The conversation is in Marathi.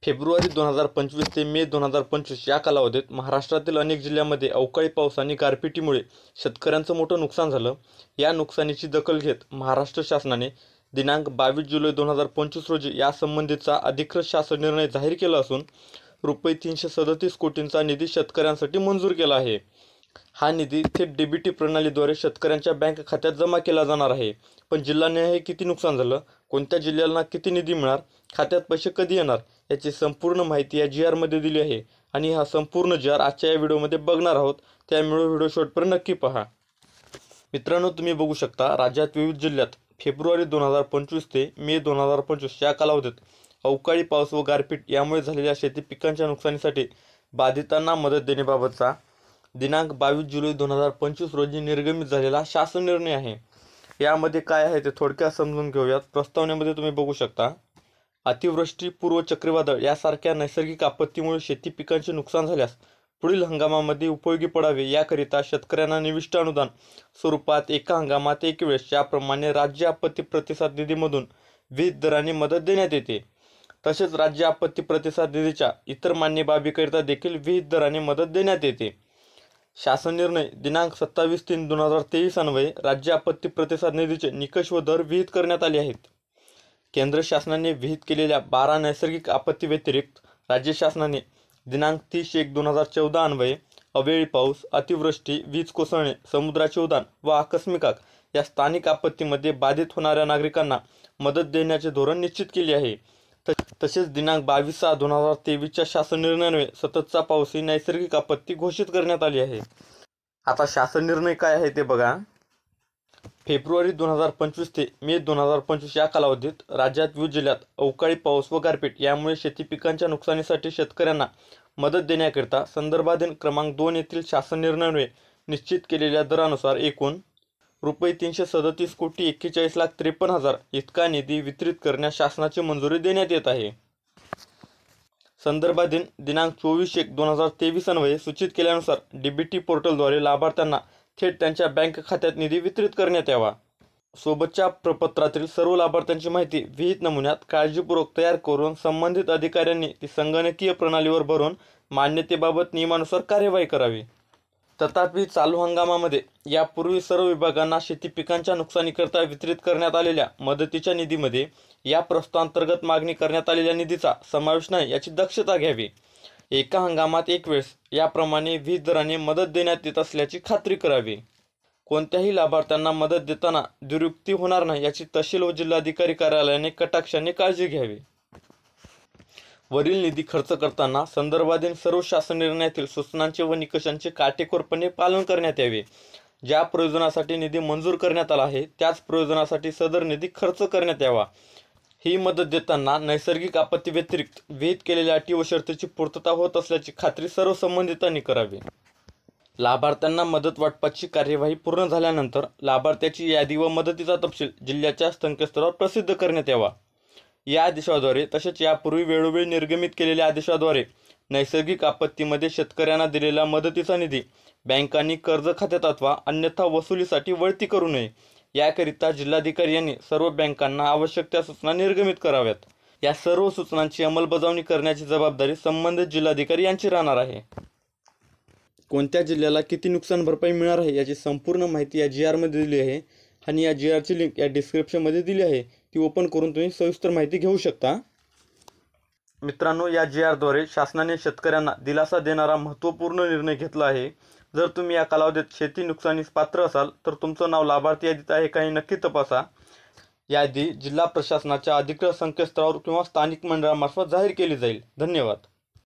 फेब्रुवारी 2025 ते मे 2025 या कालावधीत महाराष्ट्रातील अनेक जिल्ह्यांमध्ये अवकाळी पाऊस आणि गारपिटीमुळे शेतकऱ्यांचं मोठं नुकसान झालं. या नुकसानीची दखल घेत महाराष्ट्र शासनाने दिनांक 22 जुलै 2025 रोजी यासंबंधीचा अधिकृत शासन निर्णय जाहीर केला असून ₹337 कोटींचा निधी शेतकऱ्यांसाठी मंजूर केला आहे. हा निधी थेट डीबीटी प्रणालीद्वारे शेतकऱ्यांच्या बँक खात्यात जमा केला जाणार आहे. पण जिल्हानिहाय किती नुकसान झालं, कोणत्या जिल्ह्याला किती निधी मिळणार, खात्यात पैसे कधी येणार याची संपूर्ण माहिती या जी आरमध्ये दिली आहे. आणि हा संपूर्ण जी आर आजच्या या व्हिडिओमध्ये बघणार आहोत, त्यामुळे व्हिडिओ शेवटपर्यंत नक्की पहा. मित्रांनो, तुम्ही बघू शकता राज्यात विविध जिल्ह्यात फेब्रुवारी 2025 ते मे 2025 या कालावधीत अवकाळी पाऊस व गारपीट यामुळे झालेल्या शेती पिकांच्या नुकसानीसाठी बाधितांना मदत देण्याबाबतचा दिनांक 22 जुलै 2025 रोजी निर्गमित झालेला शासन निर्णय आहे. यामध्ये काय आहे ते थोडक्यात समजून घेऊयात. प्रस्तावनेमध्ये तुम्ही बघू शकता, अतिवृष्टी, पूर्व चक्रीवादळ यासारख्या नैसर्गिक आपत्तीमुळे शेती पिकांचे नुकसान झाल्यास पुढील हंगामामध्ये उपयोगी पडावे याकरिता शेतकऱ्यांना निविष्ट अनुदान स्वरूपात एका हंगामात एक वेळेस याप्रमाणे राज्य आपत्ती प्रतिसाद निधीमधून विविध दराने मदत देण्यात येते. तसेच राज्य आपत्ती प्रतिसाद निधीच्या इतर मान्य बाबीकरिता देखील विविध दराने मदत देण्यात येते. शासन निर्णय दिनांक 27/3/2023 अन्वये राज्य आपत्ती प्रतिसाद निधीचे निकष व दर विहित करण्यात आले आहेत. केंद्र शासनाने विहित केलेल्या 12 नैसर्गिक आपत्ती व्यतिरिक्त राज्य शासनाने दिनांक 30/1/2014 अन्वये अवेळी पाऊस, अतिवृष्टी, वीज कोसळणे, समुद्राचे उधाण व आकस्मिक आग या स्थानिक आपत्तीमध्ये बाधित होणाऱ्या नागरिकांना मदत देण्याचे धोरण निश्चित केले आहे. तसेच दिनांक 22/6/2023 च्या शासन निर्णयान्वये सततचा पाऊस ही नैसर्गिक आपत्ती घोषित करण्यात आली आहे. आता शासन निर्णय काय आहे ते बघा. फेब्रुवारी 2025 ते मे 2025 या कालावधीत राज्यात विविध जिल्ह्यात अवकाळी पाऊस व गारपीट यामुळे शेती पिकांच्या नुकसानीसाठी शेतकऱ्यांना मदत देण्याकरिता संदर्भाधीन क्रमांक 2 येथील शासन निर्णयान्वये निश्चित केलेल्या दरानुसार एकूण ₹337,41,53,000 इतका निधी वितरित करण्यास शासनाची मंजुरी देण्यात येत आहे. संदर्भाधीन दिनांक 24/1/2023 अन्वये सूचित केल्यानुसार डीबीटी पोर्टलद्वारे लाभार्थ्यांना थेट त्यांच्या बँक खात्यात निधी वितरित करण्यात यावा. सोबतच्या प्रपत्रातील सर्व लाभार्थ्यांची माहिती विहित नमुन्यात काळजीपूर्वक तयार करून संबंधित अधिकाऱ्यांनी ती संगणकीय प्रणालीवर भरून मान्यतेबाबत नियमानुसार कार्यवाही करावी. तथापि चालू हंगामामध्ये यापूर्वी सर्व विभागांना शेती पिकांच्या नुकसानीकरिता वितरित करण्यात आलेल्या मदतीच्या निधीमध्ये या प्रस्तावांतर्गत मागणी करण्यात आलेल्या निधीचा समावेश नाही याची दक्षता घ्यावी. एका हंगामात एक वेळेस याप्रमाणे विविध दराने मदत देण्यात येत असल्याची खात्री करावी. कोणत्याही लाभार्थ्यांना मदत देताना दुरुक्ती होणार नाही याची तहसील व जिल्हाधिकारी कार्यालयाने कटाक्षाने काळजी घ्यावी. वरील निधी खर्च करताना संदर्भाधीन सर्व शासन निर्णयातील सूचनांचे व निकषांचे काटेकोरपणे पालन करण्यात यावे. ज्या प्रयोजनासाठी निधी मंजूर करण्यात आला आहे त्याच प्रयोजनासाठी सदर निधी खर्च करण्यात यावा. ही मदत देताना नैसर्गिक आपत्ती व्यतिरिक्त विहित केलेल्या अटी व शर्तीची पूर्तता होत असल्याची खात्री सर्व संबंधितांनी करावी. लाभार्थ्यांना मदत वाटपाची कार्यवाही पूर्ण झाल्यानंतर लाभार्थ्याची यादी व मदतीचा तपशील जिल्ह्याच्या संकेतस्थळावर प्रसिद्ध करण्यात यावा. या आदेशाद्वारे तसेच यापूर्वी वेळोवेळी निर्गमित केलेल्या आदेशाद्वारे नैसर्गिक आपत्तीमध्ये शेतकऱ्यांना दिलेला मदतीचा निधी बँकांनी कर्ज खात्यात अथवा अन्यथा वसुलीसाठी वळती करू नये याकरिता जिल्हाधिकारी यांनी सर्व बँकांना आवश्यक त्या सूचना निर्गमित कराव्यात. या सर्व सूचनांची अंमलबजावणी करण्याची जबाबदारी संबंधित जिल्हाधिकारी यांची राहणार आहे. कोणत्या जिल्ह्याला किती नुकसान भरपाई मिळणार आहे याची संपूर्ण माहिती या जी आरमध्ये दिली आहे आणि या जी आरची लिंक या डिस्क्रिप्शनमध्ये दिली आहे. ती ओपन करून तुम्ही सविस्तर माहिती घेऊ शकता. मित्रांनो, या जी आरद्वारे शासनाने शेतकऱ्यांना दिलासा देणारा महत्त्वपूर्ण निर्णय घेतला आहे. जर तुम्ही या कालावधीत शेती नुकसानीस पात्र असाल तर तुमचं नाव लाभार्थी यादीत आहे का हे नक्की तपासा. यादी जिल्हा प्रशासनाच्या अधिकृत संकेतस्थळावर किंवा स्थानिक मंडळामार्फत जाहीर केली जाईल. धन्यवाद.